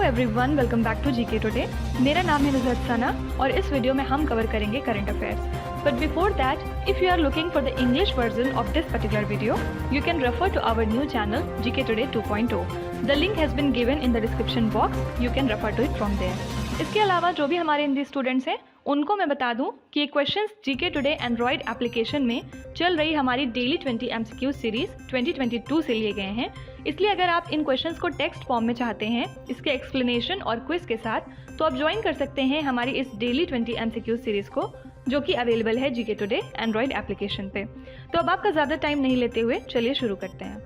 Everyone, welcome back to GK Today. मेरा नाम है नुज़हत सना और इस वीडियो में हम कवर करेंगे current affairs. But before that, if you are looking for the English version of this particular video, you can refer to our new channel GK Today 2.0। The link has been given in the description box, you can refer to it from there. इसके अलावा जो भी हमारे Hindi students हैं उनको मैं बता दूं कि ये questions GK today Android application में चल रही हमारी डेली 20 MCQ सीरीज 2022 से लिए गए हैं। इसलिए अगर आप इन क्वेश्चंस को टेक्स्ट फॉर्म में चाहते हैं इसके एक्सप्लेनेशन और क्विज के साथ, तो आप ज्वाइन कर सकते हैं हमारी इस डेली 20 MCQ सीरीज को, जो कि अवेलेबल है जीके टुडे एंड्रॉयड एप्लीकेशन पे। तो अब आपका ज़्यादा टाइम नहीं लेते हुए चलिए शुरू करते हैं।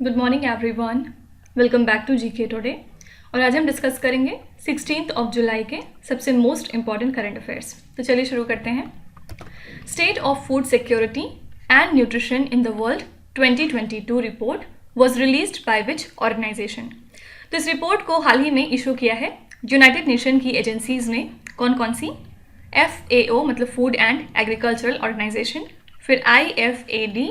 Good morning everyone, welcome back to GK Today. और आज हम डिस्कस करेंगे 16 जुलाई के सबसे मोस्ट इंपॉर्टेंट करंट अफेयर्स। तो चलिए शुरू करते हैं। State of food security and nutrition in the world 2022 report was released by which organization. तो इस रिपोर्ट को हाल ही में इशू किया है यूनाइटेड नेशन की एजेंसीज ने। कौन कौन सी? FAO मतलब फूड एंड एग्रीकल्चरल ऑर्गेनाइजेशन, फिर IFAD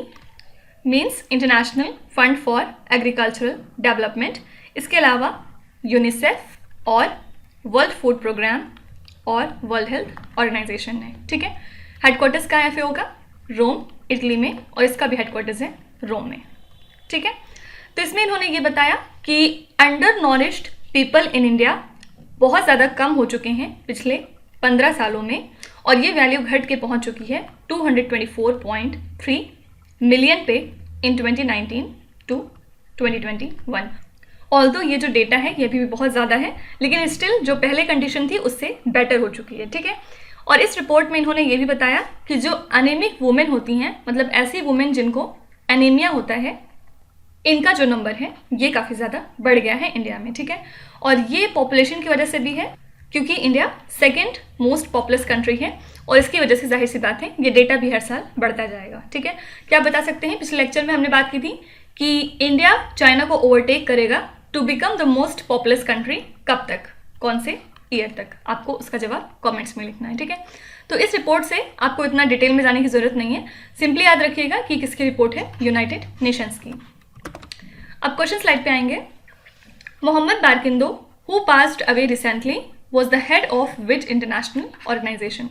means international fund for agricultural development, इसके अलावा यूनिसेफ और वर्ल्ड फूड प्रोग्राम और वर्ल्ड हेल्थ ऑर्गेनाइजेशन ने। ठीक है, हेडक्वार्टर्स कहाँ है FAO का? रोम, इटली में, और इसका भी हेडक्वार्टर्स है रोम में। ठीक है, तो इसमें इन्होंने ये बताया कि अंडर नॉरिश्ड पीपल इन इंडिया बहुत ज़्यादा कम हो चुके हैं पिछले 15 सालों में, और ये वैल्यू घट के पहुंच चुकी है 224.3 मिलियन पे इन 2019 टू 2021। ऑल्दो ये जो डेटा है ये भी बहुत ज़्यादा है, लेकिन स्टिल जो पहले कंडीशन थी उससे बेटर हो चुकी है। ठीक है, और इस रिपोर्ट में इन्होंने ये भी बताया कि जो अनेमिक वुमेन होती हैं, मतलब ऐसी वुमेन जिनको एनीमिया होता है, इनका जो नंबर है ये काफ़ी ज़्यादा बढ़ गया है इंडिया में। ठीक है, और ये पॉपुलेशन की वजह से भी है क्योंकि India second most populous country है, और इसकी वजह से जाहिर सी बात है ये डेटा भी हर साल बढ़ता जाएगा। ठीक है, क्या बता सकते हैं? पिछले लेक्चर में हमने बात की थी कि इंडिया चाइना को ओवरटेक करेगा to become the most populous country. कब तक, कौन से ईयर तक? आपको उसका जवाब कमेंट्स में लिखना है। ठीक है, तो इस रिपोर्ट से आपको इतना डिटेल में जाने की जरूरत नहीं है, सिंपली याद रखिएगा कि किसकी रिपोर्ट है, यूनाइटेड नेशंस की। अब क्वेश्चन स्लाइड पे आएंगे। Mohammed Barkindo who passed away recently was the head of which international organization.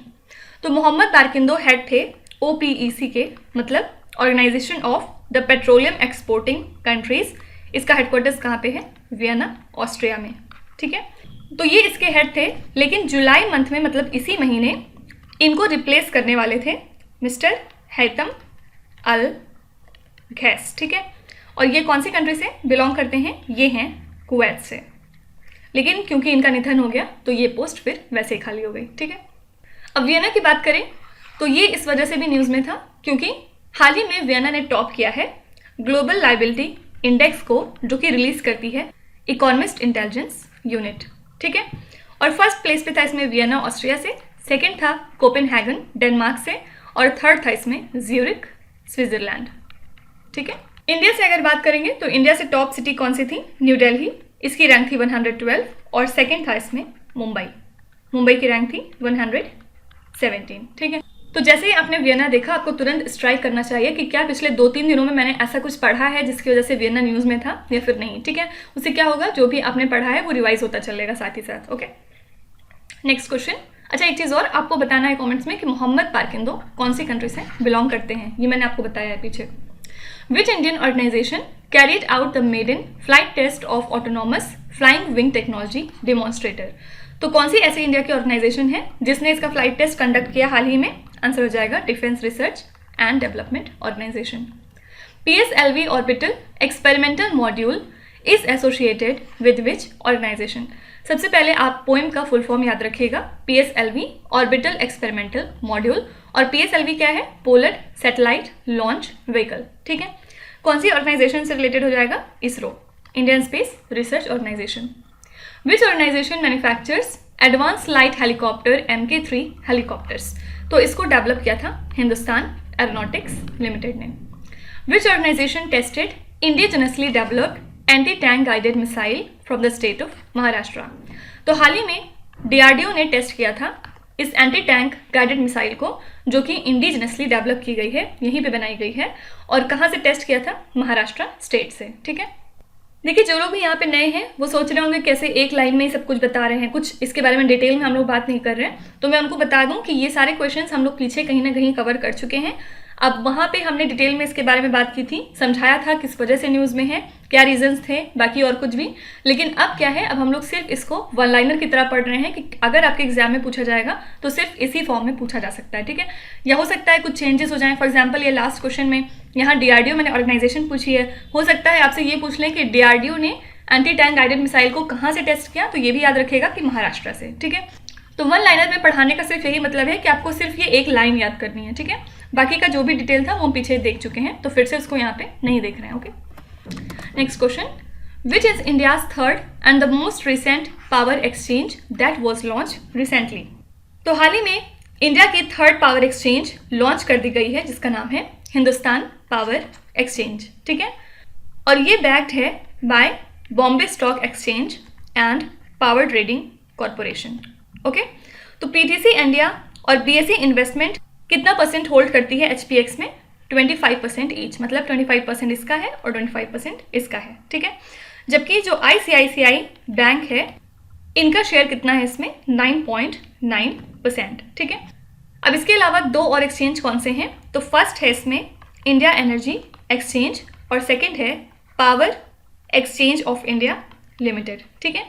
तो मोहम्मद बारकिंदो हेड थे OPEC के, मतलब organization of the petroleum exporting countries. इसका हेडक्वार्टर्स कहाँ पे है? वियना, ऑस्ट्रिया में। ठीक है, तो ये इसके हेड थे, लेकिन जुलाई मंथ में, मतलब इसी महीने, इनको रिप्लेस करने वाले थे मिस्टर हैतम अल घैस। ठीक है, और ये कौन सी कंट्री से बिलोंग करते हैं? ये हैं कुवैत से, लेकिन क्योंकि इनका निधन हो गया तो ये पोस्ट फिर वैसे ही खाली हो गई। ठीक है, अब वियना की बात करें तो ये इस वजह से भी न्यूज़ में था क्योंकि हाल ही में वियना ने टॉप किया है ग्लोबल लायबिलिटी इंडेक्स को, जो कि रिलीज करती है इकोनॉमिस्ट इंटेलिजेंस यूनिट। ठीक है, और फर्स्ट प्लेस पे था इसमें वियना ऑस्ट्रिया से, सेकंड था कोपेनहेगन डेनमार्क से, और थर्ड था इसमें ज्यूरिख स्विट्जरलैंड। ठीक है, इंडिया से अगर बात करेंगे तो इंडिया से टॉप सिटी कौन सी थी? न्यू दिल्ली, इसकी रैंक थी 112, और सेकंड था इसमें मुंबई, मुंबई की रैंक थी 117। ठीक है, तो जैसे ही आपने वियना देखा, आपको तुरंत स्ट्राइक करना चाहिए कि क्या पिछले 2-3 दिनों में मैंने ऐसा कुछ पढ़ा है जिसकी वजह से वियना न्यूज़ में था या फिर नहीं। ठीक है, उससे क्या होगा, जो भी आपने पढ़ा है वो रिवाइज होता चलेगा साथ ही साथ। Okay, next question. अच्छा, एक चीज़ और आपको बताना है कमेंट्स में कि मोहम्मद बारकिंदो कौन सी कंट्री से बिलोंग करते हैं, ये मैंने आपको बताया है पीछे। Which Indian organization carried out the maiden flight test of autonomous flying wing technology demonstrator. तो कौन सी ऐसी इंडिया की ऑर्गेनाइजेशन है जिसने इसका फ्लाइट टेस्ट कंडक्ट किया हाल ही में? आंसर हो जाएगा defence research and development organization. PSLV orbital experimental module is associated with which organization. सबसे पहले आप पोएम का फुल फॉर्म याद रखिएगा, PSLV ऑर्बिटल एक्सपेरिमेंटल मॉड्यूल, और PSLV क्या है? Polar satellite launch vehicle. ठीक है, कौन सी ऑर्गेनाइजेशन से रिलेटेड हो जाएगा? ISRO, Indian space research organization. Which organization manufactures advance light helicopter MK3 helicopters. तो इसको डेवलप किया था हिंदुस्तान एरोनॉटिक्स लिमिटेड ने। Which organization tested indigenously developed anti tank guided missile from the state of Maharashtra. तो हाल ही में DRDO ने टेस्ट किया था इस एंटी टैंक गाइडेड मिसाइल को, जो कि इंडिजिनसली डेवलप की गई है, यहीं पे बनाई गई है, और कहाँ से टेस्ट किया था? महाराष्ट्र स्टेट से। ठीक है, देखिए, जो लोग भी यहाँ पे नए हैं वो सोच रहे होंगे कैसे एक लाइन में ही सब कुछ बता रहे हैं, कुछ इसके बारे में डिटेल में हम लोग बात नहीं कर रहे हैं। तो मैं उनको बता दूं कि ये सारे क्वेश्चंस हम लोग पीछे कहीं ना कहीं कवर कर चुके हैं। अब वहाँ पे हमने डिटेल में इसके बारे में बात की थी, समझाया था किस वजह से न्यूज़ में है, क्या रीजंस थे, बाकी और कुछ भी। लेकिन अब क्या है, अब हम लोग सिर्फ इसको वन लाइनर की तरह पढ़ रहे हैं कि अगर आपके एग्जाम में पूछा जाएगा तो सिर्फ इसी फॉर्म में पूछा जा सकता है, ठीक है। या हो सकता है कुछ चेंजेस हो जाएं। फॉर एग्जाम्पल ये लास्ट क्वेश्चन में यहाँ DRDO मैंने ऑर्गेनाइजेशन पूछी है, हो सकता है आपसे ये पूछ लें कि DRDO ने एंटी टैंक गाइडेड मिसाइल को कहाँ से टेस्ट किया, तो ये भी याद रखेगा कि महाराष्ट्र से, ठीक है। तो वन लाइनर में पढ़ाने का सिर्फ यही मतलब है कि आपको सिर्फ ये एक लाइन याद करनी है, ठीक है। बाकी का जो भी डिटेल था वो हम पीछे देख चुके हैं, तो फिर से उसको यहाँ पे नहीं देख रहे हैं, okay. Next question, which is India's third and the most recent power exchange that was launch recently. तो हाल ही में इंडिया की थर्ड पावर एक्सचेंज लॉन्च कर दी गई है जिसका नाम है हिंदुस्तान पावर एक्सचेंज, ठीक है। और ये बैक्ड है by Bombay stock exchange and power trading corporation, okay. तो PTC इंडिया और BSE इन्वेस्टमेंट कितना परसेंट होल्ड करती है HPX में? 25% ईच, मतलब 25% इसका है और 25% इसका है, ठीक है। जबकि जो ICICI बैंक है इनका शेयर कितना है इसमें? 9.9%, ठीक है। अब इसके अलावा दो और एक्सचेंज कौन से हैं? तो फर्स्ट है इसमें इंडिया एनर्जी एक्सचेंज और सेकंड है power exchange of India limited, ठीक है।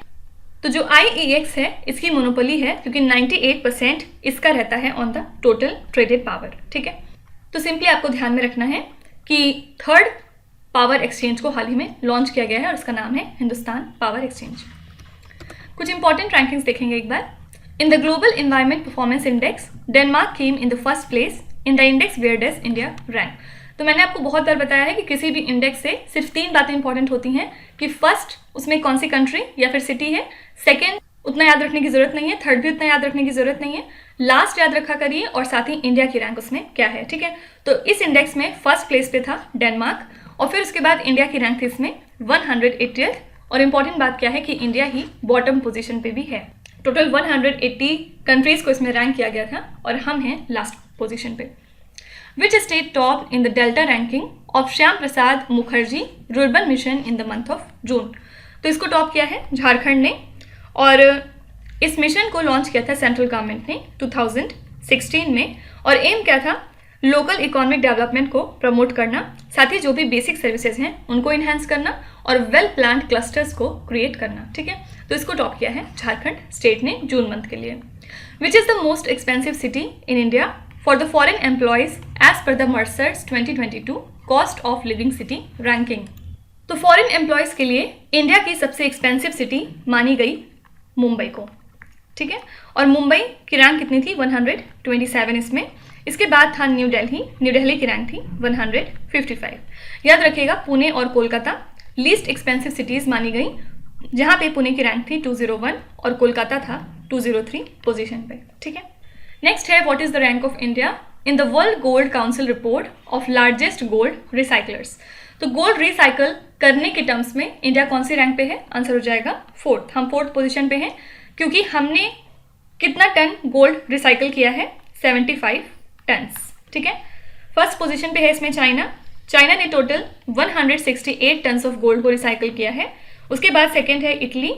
तो जो IEX है इसकी मोनोपोली है क्योंकि 98% इसका रहता है on the total traded power, ठीक है। तो सिंपली आपको ध्यान में रखना है कि थर्ड पावर एक्सचेंज को हाल ही में लॉन्च किया गया है और उसका नाम है हिंदुस्तान पावर एक्सचेंज। कुछ इंपॉर्टेंट रैंकिंग्स देखेंगे एक बार। In the global environment performance index Denmark came in the first place in the index where does India rank. तो मैंने आपको बहुत बार बताया है कि किसी भी इंडेक्स से सिर्फ 3 बातें इंपॉर्टेंट होती हैं कि फर्स्ट उसमें कौन सी कंट्री या फिर सिटी है, सेकंड उतना याद रखने की जरूरत नहीं है, थर्ड भी उतना याद रखने की जरूरत नहीं है, लास्ट याद रखा करिए और साथ ही इंडिया की रैंक उसमें क्या है, ठीक है। तो इस इंडेक्स में फर्स्ट प्लेस पे था डेनमार्क और फिर उसके बाद इंडिया की रैंक थी इसमें 180th। और इंपॉर्टेंट बात क्या है कि इंडिया ही बॉटम पोजीशन पे भी है। टोटल 180 कंट्रीज को इसमें रैंक किया गया था और हम हैं लास्ट पोजीशन पे। Which state topped in the Delta ranking of Shyam Prasad Mukherjee rurban mission in the month of June? तो इसको टॉप किया है झारखंड ने और इस मिशन को लॉन्च किया था सेंट्रल गवर्नमेंट ने 2016 में और एम क्या था? लोकल इकोनॉमिक डेवलपमेंट को प्रमोट करना, साथ ही जो भी बेसिक सर्विसेज हैं उनको इन्हांस करना और वेल प्लान्ड क्लस्टर्स को क्रिएट करना, ठीक है। तो इसको टॉप किया है झारखंड स्टेट ने जून मंथ के लिए। विच is the most expensive city in India for the foreign employees as per the Mercer's 2022 cost of living city ranking? तो फॉरेन एम्प्लॉयज़ के लिए इंडिया की सबसे एक्सपेंसिव सिटी मानी गई मुंबई को, ठीक है। और मुंबई की रैंक कितनी थी? 127 इसमें। इसके बाद था न्यू दिल्ली की रैंक थी 155। याद रखिएगा पुणे और कोलकाता लीस्ट एक्सपेंसिव सिटीज़ मानी गई, जहाँ पे पुणे की रैंक थी 201 और कोलकाता था 203 पोजीशन पे, ठीक है। नेक्स्ट है what is the rank of India in the world gold council report of largest gold recyclers. तो गोल्ड रिसाइकल करने के टर्म्स में इंडिया कौन सी रैंक पे है? आंसर हो जाएगा फोर्थ। हम फोर्थ पोजीशन पे हैं क्योंकि हमने कितना टन गोल्ड रिसाइकल किया है? 75 टन्स, ठीक है। फर्स्ट पोजीशन पे है इसमें चाइना ने टोटल 168 टन्स ऑफ गोल्ड को रिसाइकल किया है। उसके बाद सेकेंड है Italy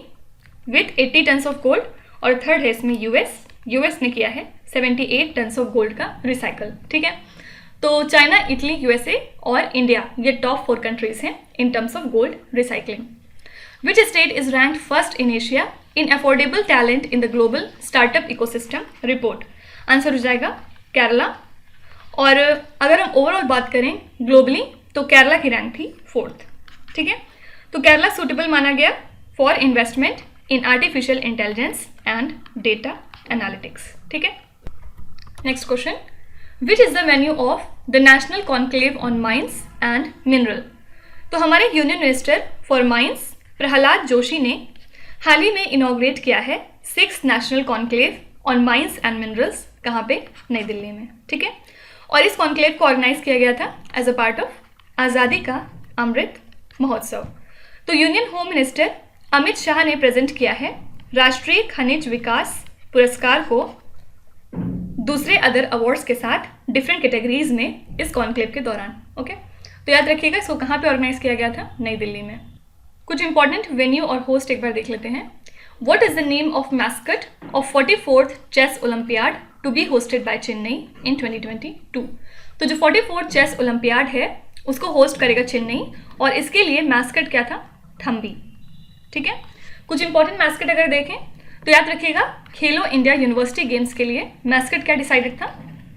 with 80 tons of gold और थर्ड है इसमें यूएस ने किया है 78 टन्स ऑफ गोल्ड का रिसाइकल, ठीक है। तो चाइना, इटली, यूएसए और इंडिया ये टॉप 4 कंट्रीज हैं इन terms of gold recycling. Which state is ranked first in Asia in affordable talent in the global startup ecosystem report? Answer हो जाएगा केरला। और अगर हम ओवरऑल बात करें ग्लोबली तो केरला की रैंक थी 4th, ठीक है। तो केरला सूटेबल माना गया for investment in artificial intelligence and data analytics, ठीक है। Next question, which is the venue of the national conclave on mines and mineral? तो हमारे union minister for mines Prahlad Joshi ने हाल ही में इनॉग्रेट किया है 6th national conclave on mines and minerals. कहाँ पे? नई दिल्ली में, ठीक है। और इस कॉन्क्लेव को ऑर्गेनाइज किया गया था एज अ पार्ट ऑफ आज़ादी का अमृत महोत्सव। तो union home minister Amit Shah ने प्रेजेंट किया है राष्ट्रीय खनिज विकास पुरस्कार को दूसरे अदर अवार्ड्स के साथ डिफरेंट कैटेगरीज में इस कॉन्क्लेव के दौरान, ओके। तो याद रखिएगा इसको कहाँ पे ऑर्गेनाइज किया गया था? नई दिल्ली में। कुछ इंपॉर्टेंट वेन्यू और होस्ट एक बार देख लेते हैं। What is the name of mascot of 44th Chess Olympiad to be hosted by Chennai in 2022? तो जो 44th चेस ओलंपियाड है उसको होस्ट करेगा चेन्नई और इसके लिए मैस्कट क्या था? थम्बी। ठीक है, कुछ इंपॉर्टेंट मैस्कट अगर देखें तो याद रखिएगा, खेलो इंडिया यूनिवर्सिटी गेम्स के लिए मैस्कट क्या डिसाइडेड था?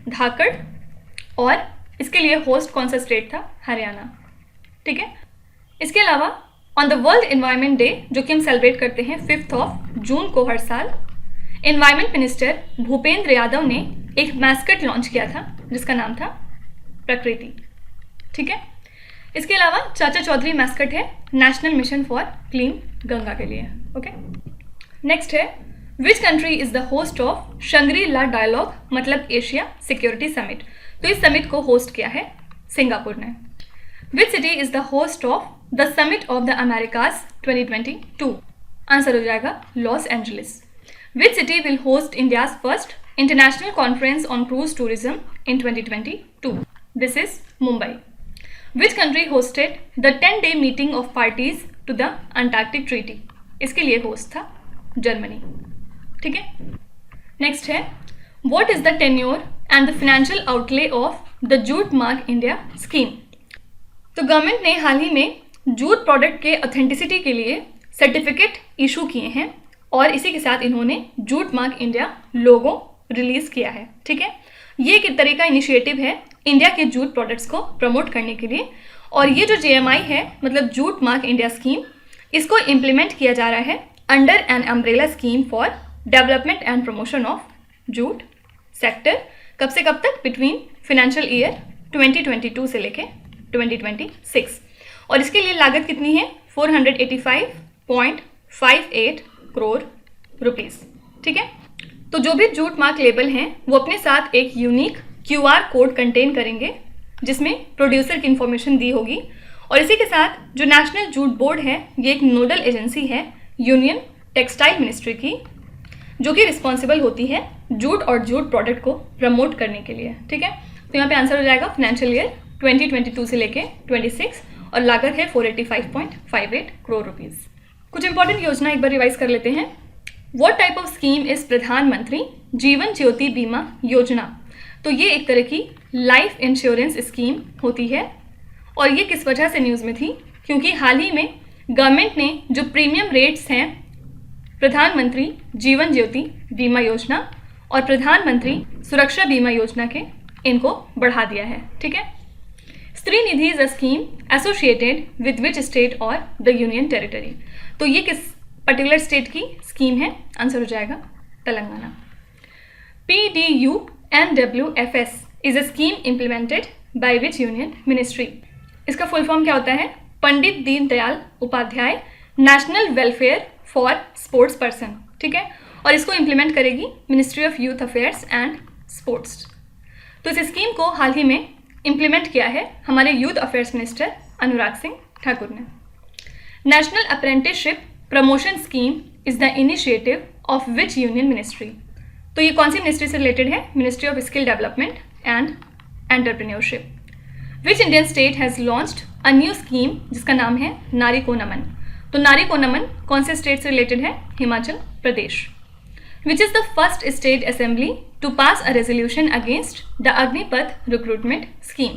धाकड़। और इसके लिए होस्ट कौन सा स्टेट था? हरियाणा। ठीक है, इसके अलावा on the world environment day जो कि हम सेलिब्रेट करते हैं 5 जून को हर साल, एनवायरनमेंट मिनिस्टर भूपेंद्र यादव ने एक मैस्कट लॉन्च किया था जिसका नाम था प्रकृति। ठीक है, इसके अलावा चाचा चौधरी मैस्कट है national mission for clean Ganga के लिए। ओके, नेक्स्ट है which country is the host of Shangri-La dialogue मतलब एशिया सिक्योरिटी समिट। तो इस समिट को होस्ट किया है सिंगापुर ने। Which city is the host of the summit of the Americas 2022? Answer हो जाएगा Los Angeles. Which city will host India's first international conference on cruise tourism in 2022? This is Mumbai. Which country hosted the 10-day meeting of parties to the Antarctic treaty? इसके लिए host था Germany. ठीक है, next है what is the tenure and the financial outlay of the jute mark India scheme? तो government ने हाल ही में जूट प्रोडक्ट के ऑथेंटिसिटी के लिए सर्टिफिकेट इशू किए हैं और इसी के साथ इन्होंने जूट मार्क इंडिया लोगो रिलीज किया है। ठीक है, ये एक तरह का इनिशिएटिव है इंडिया के जूट प्रोडक्ट्स को प्रमोट करने के लिए। और ये जो JMI है मतलब जूट मार्क इंडिया स्कीम, इसको इम्प्लीमेंट किया जा रहा है under an umbrella scheme for development and promotion of jute sector. कब से कब तक? बिटवीन फाइनेंशियल ईयर 2022 से लेके 2026। और इसके लिए लागत कितनी है? 485.58 करोड़ रुपीस। ठीक है, तो जो भी जूट मार्क लेबल हैं वो अपने साथ एक यूनिक QR कोड कंटेन करेंगे जिसमें प्रोड्यूसर की इंफॉर्मेशन दी होगी। और इसी के साथ जो नेशनल जूट बोर्ड है ये एक नोडल एजेंसी है यूनियन टेक्सटाइल मिनिस्ट्री की, जो कि रिस्पॉन्सिबल होती है जूट और जूट प्रोडक्ट को प्रमोट करने के लिए। ठीक है, तो यहाँ पे आंसर हो जाएगा फाइनेंशियल ईयर 2022 से लेके 26 और लागत है 485.58 करोड़ रुपीज़। कुछ इंपॉर्टेंट योजना एक बार रिवाइज कर लेते हैं। What type of scheme is प्रधानमंत्री जीवन ज्योति बीमा योजना? तो ये एक तरह की लाइफ इंश्योरेंस स्कीम होती है और ये किस वजह से न्यूज़ में थी? क्योंकि हाल ही में गवर्नमेंट ने जो प्रीमियम रेट्स हैं प्रधानमंत्री जीवन ज्योति बीमा योजना और प्रधानमंत्री सुरक्षा बीमा योजना के, इनको बढ़ा दिया है। ठीक है, Stree Nidhi is a scheme associated with which state और द यूनियन टेरिटरी? तो ये किस पर्टिकुलर स्टेट की स्कीम है? आंसर हो जाएगा Telangana. PDUNWFS is a scheme implemented by which union ministry? इसका फुल फॉर्म क्या होता है? Pandit Deendayal Upadhyay national welfare for sports person. ठीक है, और इसको इम्प्लीमेंट करेगी ministry of youth affairs and sports. तो इस स्कीम को हाल ही में इम्प्लीमेंट किया है हमारे youth affairs minister Anurag Singh Thakur ने। National apprenticeship promotion scheme is the initiative of which union ministry? तो ये कौन सी मिनिस्ट्री से रिलेटेड है? Ministry of skill development and entrepreneurship. Which Indian state has launched a new scheme जिसका नाम है नारी को नमन? तो नारी को नमन कौन से स्टेट से रिलेटेड है? Himachal Pradesh. Which is the first state assembly to pass a resolution against the Agnipath recruitment scheme?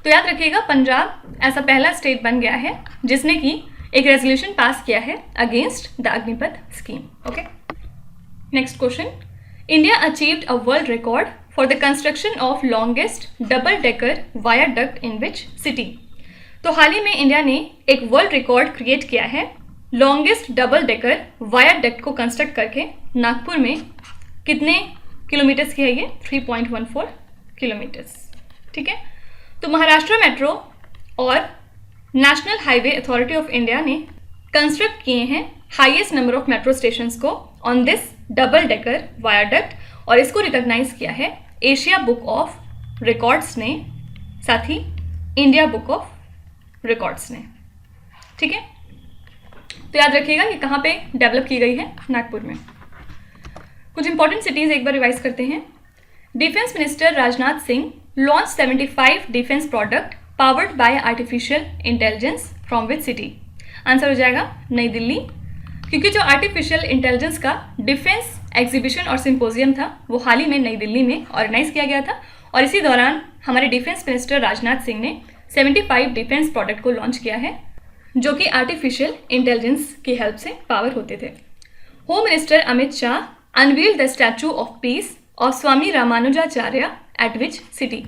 तो याद रखिएगा पंजाब ऐसा पहला स्टेट बन गया है जिसने कि एक रेजोल्यूशन पास किया है against the Agnipath scheme. Okay, next question. India achieved a world record for the construction of longest double decker viaduct in which city? तो हाल ही में इंडिया ने एक वर्ल्ड रिकॉर्ड क्रिएट किया है लॉन्गेस्ट डबल डेकर वायाडक्ट को कंस्ट्रक्ट करके नागपुर में। कितने किलोमीटर्स की है ये? 3.14 किलोमीटर्स। ठीक है, तो महाराष्ट्र मेट्रो और national highway authority of India ने कंस्ट्रक्ट किए हैं highest number of metro stations को on this double decker viaduct और इसको रिकॉग्नाइज किया है एशिया बुक ऑफ रिकॉर्ड्स ने, साथ ही इंडिया बुक ऑफ रिकॉर्ड्स ने। ठीक है, तो याद रखिएगा ये कहाँ पे डेवलप की गई है? नागपुर में। कुछ इंपॉर्टेंट सिटीज़ एक बार रिवाइज करते हैं। Defence minister Rajnath Singh launch 75 defence product powered by artificial intelligence from which city? Answer हो जाएगा नई दिल्ली, क्योंकि जो आर्टिफिशियल इंटेलिजेंस का डिफेंस एग्जीबिशन और सिंपोजियम था वो हाल ही में नई दिल्ली में ऑर्गेनाइज किया गया था और इसी दौरान हमारे डिफेंस मिनिस्टर राजनाथ सिंह ने 75 डिफेंस प्रोडक्ट को लॉन्च किया है जो कि आर्टिफिशियल इंटेलिजेंस की हेल्प से पावर होते थे। Home minister Amit Shah unveiled the statue of peace of Swami Ramanujacharya eight which city.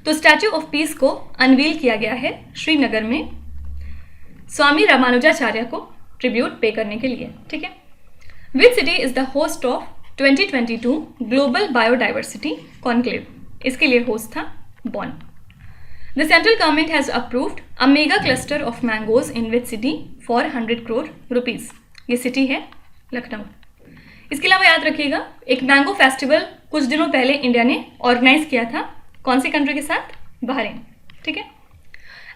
तो स्टैचू ऑफ पीस को अनवील किया गया है श्रीनगर में स्वामी रामानुजाचार्य को ट्रिब्यूट पे करने के लिए, ठीक है। Which city is the host of 2022 global biodiversity conclave, इसके लिए होस्ट था Bonn. The central government has approved a mega cluster of mangoes in which city for 100 crore rupees. ये सिटी है लखनऊ। इसके अलावा याद रखिएगा एक मैंगो फेस्टिवल कुछ दिनों पहले इंडिया ने ऑर्गेनाइज किया था, कौन सी कंट्री के साथ? बहरीन, ठीक है।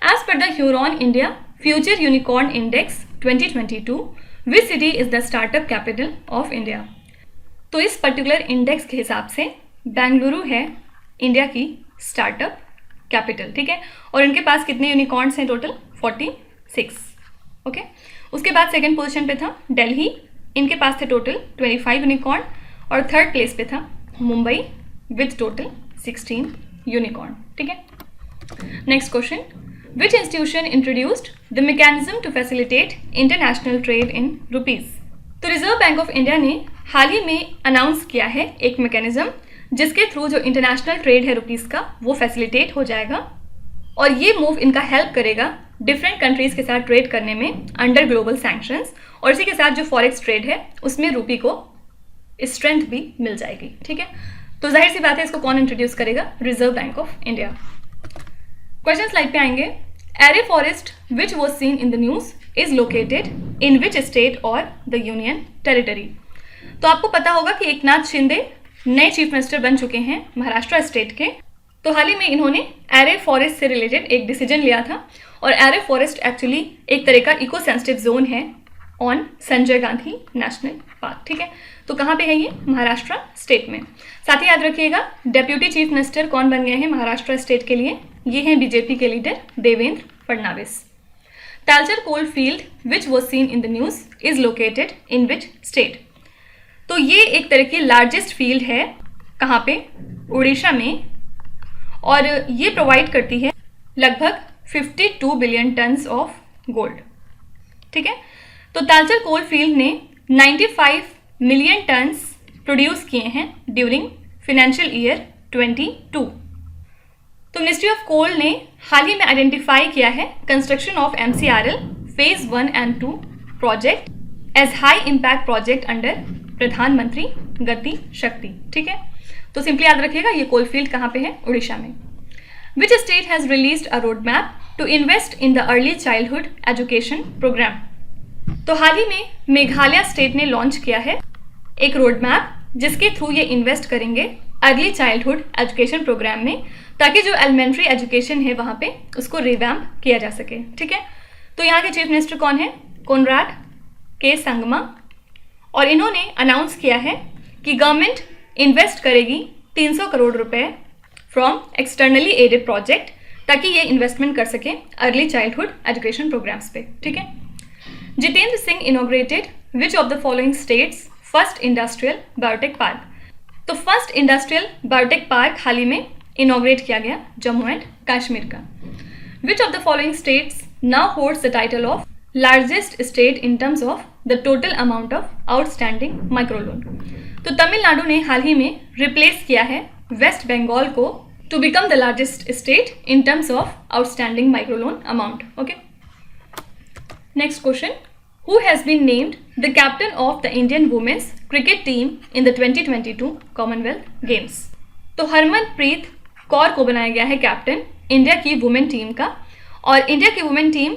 As per the Hurun India future unicorn index 2022 which city is the startup capital of India. तो इस पर्टिकुलर इंडेक्स के हिसाब से बेंगलुरु है इंडिया की स्टार्टअप कैपिटल, ठीक है। और इनके पास कितने यूनिकॉर्न्स हैं टोटल? 46, ओके। उसके बाद सेकंड पोजीशन पे था दिल्ली, इनके पास थे टोटल 25 यूनिकॉर्न और थर्ड प्लेस पे था मुंबई विथ टोटल 16 यूनिकॉर्न, ठीक है। Next question, which institution introduced the mechanism to facilitate international trade in rupees. तो रिजर्व बैंक ऑफ इंडिया ने हाल ही में अनाउंस किया है एक मैकेनिज्म जिसके थ्रू जो इंटरनेशनल ट्रेड है रुपीस का वो फैसिलिटेट हो जाएगा और ये मूव इनका हेल्प करेगा डिफरेंट कंट्रीज के साथ ट्रेड करने में अंडर ग्लोबल सैंक्शंस, और इसी के साथ जो फॉरेक्स ट्रेड है उसमें रुपी को स्ट्रेंथ भी मिल जाएगी, ठीक है। तो जाहिर सी बात है इसको कौन इंट्रोड्यूस करेगा? Reserve bank of India. Question slide पे आएंगे। Array forest which was seen in the news is located in which state और द यूनियन टेरिटरी। तो आपको पता होगा कि एकनाथ शिंदे नए चीफ मिनिस्टर बन चुके हैं महाराष्ट्र स्टेट के। तो हाल ही में इन्होंने एरे फॉरेस्ट से रिलेटेड एक डिसीजन लिया था और एरे फॉरेस्ट एक्चुअली एक तरह का इको सेंसिटिव जोन है on Sanjay Gandhi national park, ठीक है। तो कहाँ पे है ये? महाराष्ट्र स्टेट में। साथ ही याद रखिएगा डेप्यूटी चीफ मिनिस्टर कौन बन गए हैं महाराष्ट्र स्टेट के लिए? ये हैं बीजेपी के leader Devendra Fadnavis. Talcher coal field which was seen in the news is located in which state. तो ये एक तरह की लार्जेस्ट फील्ड है, कहाँ पे? उड़ीसा में, और ये प्रोवाइड करती है लगभग 52 बिलियन टन्स ऑफ गोल्ड, ठीक है। तो तालचर कोल फील्ड ने 95 मिलियन टन्स प्रोड्यूस किए हैं ड्यूरिंग फाइनेंशियल ईयर 22। तो मिनिस्ट्री ऑफ कोल ने हाल ही में आइडेंटिफाई किया है construction of MCRL phase 1 and 2 project as high impact project under प्रधानमंत्री गति शक्ति, ठीक है। तो सिंपली याद रखिएगा ये कोल फील्ड कहाँ पे है? उड़ीसा में। Which state has released a road map to invest in the early childhood education programme. तो हाल ही में मेघालय स्टेट ने लॉन्च किया है एक रोड मैप जिसके थ्रू ये इन्वेस्ट करेंगे अर्ली चाइल्डहुड एजुकेशन प्रोग्राम में, ताकि जो एलिमेंट्री एजुकेशन है वहाँ पे उसको रिवैम्प किया जा सके, ठीक है। तो यहाँ के चीफ मिनिस्टर कौन है? कोनराड के संगमा, और इन्होंने अनाउंस किया है कि गवर्नमेंट इन्वेस्ट करेगी 300 करोड़ रुपए फ्रॉम एक्सटर्नली एडेड प्रोजेक्ट ताकि ये इन्वेस्टमेंट कर सके अर्ली चाइल्डहुड एजुकेशन प्रोग्राम्स पे, ठीक है। Jitendra Singh inaugurated which of the following states first industrial biotech park. तो फर्स्ट इंडस्ट्रियल बायोटेक पार्क हाल ही में इनॉग्रेट किया गया जम्मू एंड कश्मीर का। Which of the following states now holds the title of largest state in terms of the total amount of outstanding micro loan. तो तमिलनाडु ने हाल ही में replace किया है वेस्ट बंगाल को to become the largest state in terms of outstanding micro loan amount, okay. Next question, who has been named the captain of the Indian women's cricket team in the 2022 Commonwealth Games। तो हरमनप्रीत कौर को बनाया गया है captain India की women team का, और India की women team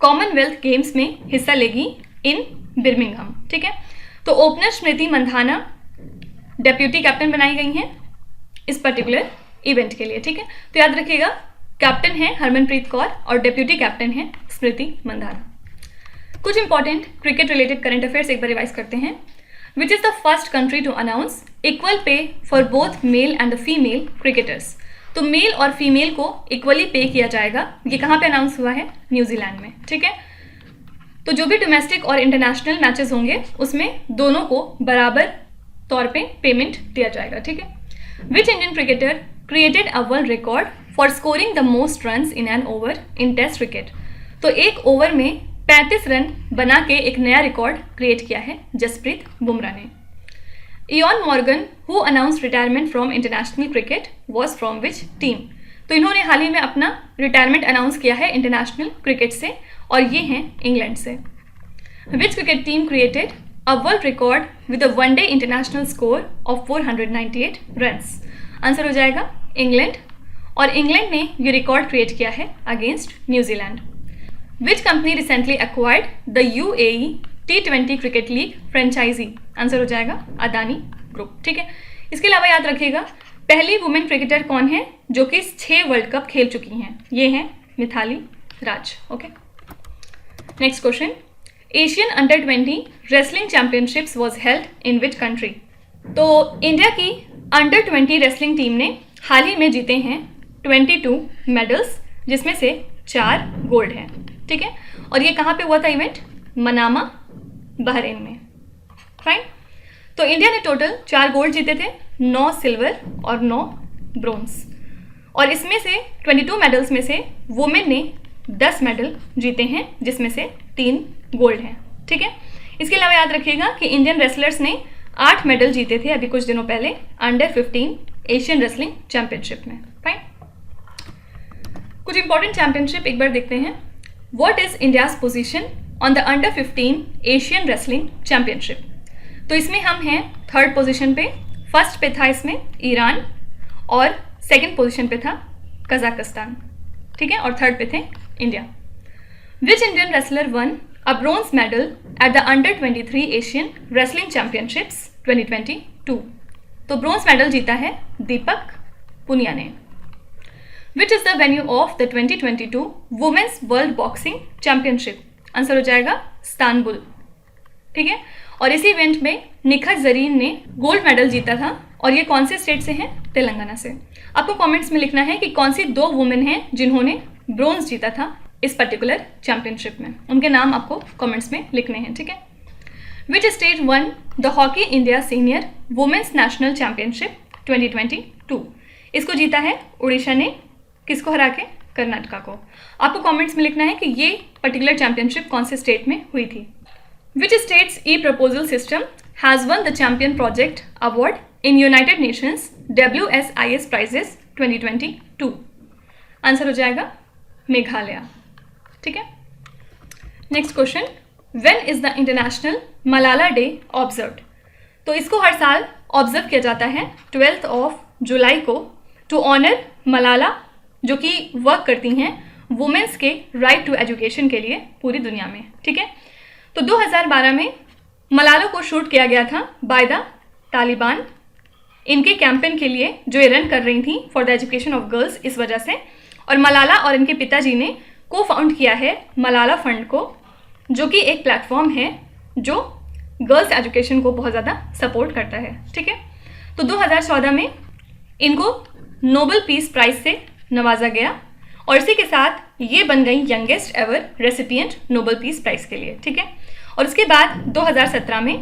Commonwealth games में हिस्सा लेगी इन बिर्मिंघम, ठीक है। तो opener Smriti Mandhana deputy captain बनाई गई हैं इस पर्टिकुलर इवेंट के लिए, ठीक है। तो याद रखिएगा कैप्टन है हरमनप्रीत कौर और डेप्यूटी कैप्टन है स्मृति मंधाना। कुछ important cricket related current affairs एक बार रिवाइज करते हैं। Which is the first country to announce equal pay for both male and the female cricketers. तो मेल और फीमेल को इक्वली पे किया जाएगा, ये कहाँ पे अनाउंस हुआ है? न्यूजीलैंड में, ठीक है। तो जो भी डोमेस्टिक और इंटरनेशनल मैचेस होंगे उसमें दोनों को बराबर तौर पे पेमेंट दिया जाएगा, ठीक है। Which Indian cricketer created a world record for scoring the most runs in an over in test cricket. तो एक ओवर में 35 रन बना के एक नया रिकॉर्ड क्रिएट किया है जसप्रीत बुमराह ने। Ion Morgan who announced retirement from international cricket was from which team. तो इन्होंने हाल ही में अपना रिटायरमेंट अनाउंस किया है इंटरनेशनल क्रिकेट से और ये हैं इंग्लैंड से। Which cricket team created a world record with a one day international score of 498 runs. Answer हो जाएगा इंग्लैंड, और इंग्लैंड ने ये रिकॉर्ड क्रिएट किया है against New Zealand. Which company recently acquired the UAE T20 cricket league franchise. Answer हो जाएगा Adani group, ठीक है। इसके अलावा याद रखिएगा पहली वुमेन क्रिकेटर कौन है जो कि 6 वर्ल्ड कप खेल चुकी हैं, ये हैं Mithali Raj, okay. Next question, Asian under 20 wrestling championships was held in which country. तो इंडिया की अंडर 20 रेसलिंग टीम ने हाल ही में जीते हैं 22 मेडल्स, जिसमें से 4 गोल्ड हैं, ठीक है। और ये कहाँ पे हुआ था इवेंट? मनामा, बहरीन में, फाइन। तो इंडिया ने टोटल 4 गोल्ड जीते थे, 9 सिल्वर और 9 ब्रोंज, और इसमें से 22 मेडल्स में से वुमेन ने 10 मेडल जीते हैं, जिसमें से 3 गोल्ड हैं, ठीक है। इसके अलावा याद रखिएगा कि इंडियन रेसलर्स ने 8 मेडल जीते थे अभी कुछ दिनों पहले अंडर 15 एशियन रेसलिंग चैंपियनशिप में, फाइन। कुछ इंपॉर्टेंट चैंपियनशिप एक बार देखते हैं। What is India's position on the under 15 Asian wrestling championship. तो इसमें हम हैं 3rd पोजीशन पे, फर्स्ट पे था इसमें ईरान, और 2nd पोजीशन पे था कजाकिस्तान, ठीक है, और 3rd पे थे India. Which Indian wrestler won a bronze medal at the under 23 Asian wrestling championships 2022। तो ब्रोंज मेडल जीता है दीपक पुनिया ने। Which is the venue of the 2022 women's world boxing championship. Answer हो जाएगा इस्तांबुल, ठीक है। और इसी इवेंट में निखत जरीन ने गोल्ड मेडल जीता था, और ये कौन से स्टेट से हैं? तेलंगाना से। आपको कमेंट्स में लिखना है कि कौन सी 2 वुमेन हैं जिन्होंने ब्रोंज जीता था इस पर्टिकुलर चैंपियनशिप में, उनके नाम आपको कमेंट्स में लिखने हैं, ठीक है। Which state won the hockey India senior women's national championship 2022। इसको जीता है उड़ीसा ने, किसको हरा के? कर्नाटका को। आपको कमेंट्स में लिखना है कि ये पर्टिकुलर चैंपियनशिप कौन से स्टेट में हुई थी। Which state's e proposal system has won the champion project award in United Nations WSIS prizes 2022। Answer हो जाएगा मेघालय, ठीक है। Next question, when is the international Malala day observed. तो इसको हर साल ऑब्जर्व किया जाता है 12 जुलाई को, टू ऑनर मलाला, जो कि वर्क करती हैं वुमेन्स के राइट टू एजुकेशन के लिए पूरी दुनिया में, ठीक है। तो 2012 में मलाला को शूट किया गया था बाय द तालिबान, इनके कैंपेन के लिए जो ये रन कर रही थी for the education of girls, इस वजह से। और मलाला और इनके पिताजी ने को फाउंड किया है मलाला फंड को, जो कि एक प्लेटफॉर्म है जो गर्ल्स एजुकेशन को बहुत ज़्यादा सपोर्ट करता है, ठीक है। तो 2014 में इनको नोबेल पीस प्राइज से नवाजा गया, और इसी के साथ ये बन गई youngest ever recipient Nobel peace prize के लिए, ठीक है। और उसके बाद 2017 में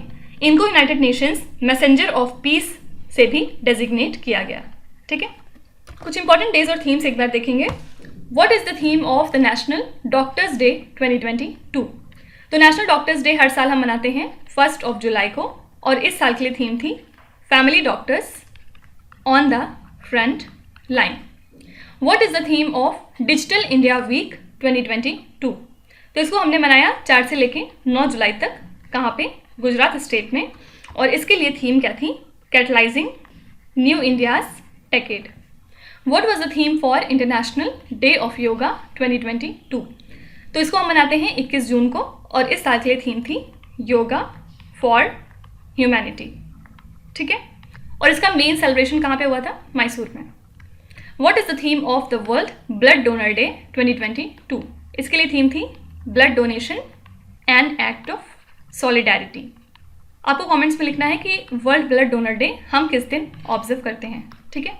इनको United Nations messenger of peace से भी डेजिग्नेट किया गया, ठीक है। कुछ इंपॉर्टेंट डेज और थीम्स एक बार देखेंगे। What is the theme of the national doctors day 2022। तो नेशनल डॉक्टर्स डे हर साल हम मनाते हैं 1 जुलाई को, और इस साल के लिए थीम थी family doctors on the front line. What is the theme of digital India week 2022। तो इसको हमने मनाया 4 से लेके 9 जुलाई तक, कहाँ पे? गुजरात स्टेट में, और इसके लिए थीम क्या थी? Catalysing new India's टेकेड। What was the theme for International Day of Yoga 2022? तो इसको हम मनाते हैं 21 जून को, और इस साल के लिए थीम थी योगा फॉर ह्यूमैनिटी, ठीक है। और इसका मेन सेलिब्रेशन कहाँ पे हुआ था? मैसूर में। What is the theme of the World Blood Donor Day 2022? इसके लिए थीम थी blood donation and act of solidarity. आपको कमेंट्स में लिखना है कि वर्ल्ड ब्लड डोनर डे हम किस दिन ऑब्जर्व करते हैं, ठीक है।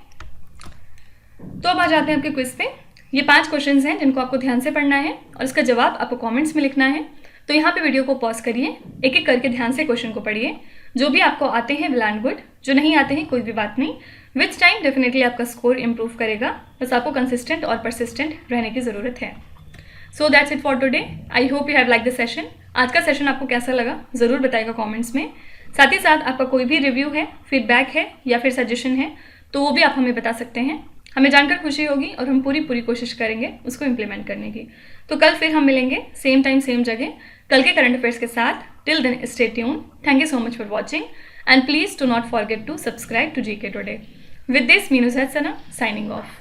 तो अब आ जाते हैं आपके क्विज पे। ये 5 क्वेश्चंस हैं जिनको आपको ध्यान से पढ़ना है, और इसका जवाब आपको कमेंट्स में लिखना है। तो यहाँ पे वीडियो को पॉज करिए, एक एक करके ध्यान से क्वेश्चन को पढ़िए। जो भी आपको आते हैं वेल एंड गुड, जो नहीं आते हैं कोई भी बात नहीं। विच टाइम डेफिनेटली आपका स्कोर इंप्रूव करेगा, बस आपको कंसिस्टेंट और परसिस्टेंट रहने की ज़रूरत है। So that's it for today. I hope you have like the session. आज का सेशन आपको कैसा लगा ज़रूर बताइएगा कमेंट्स में। साथ ही साथ आपका कोई भी रिव्यू है, फीडबैक है या फिर सजेशन है तो वो भी आप हमें बता सकते हैं। हमें जानकर खुशी होगी और हम पूरी कोशिश करेंगे उसको इम्प्लीमेंट करने की। तो कल फिर हम मिलेंगे सेम टाइम सेम जगह कल के करंट अफेयर्स के साथ। Till then stay tuned. Thank you so much for watching and please do not forget to subscribe to GK Today. With this, Meenu Zaid Sana signing off.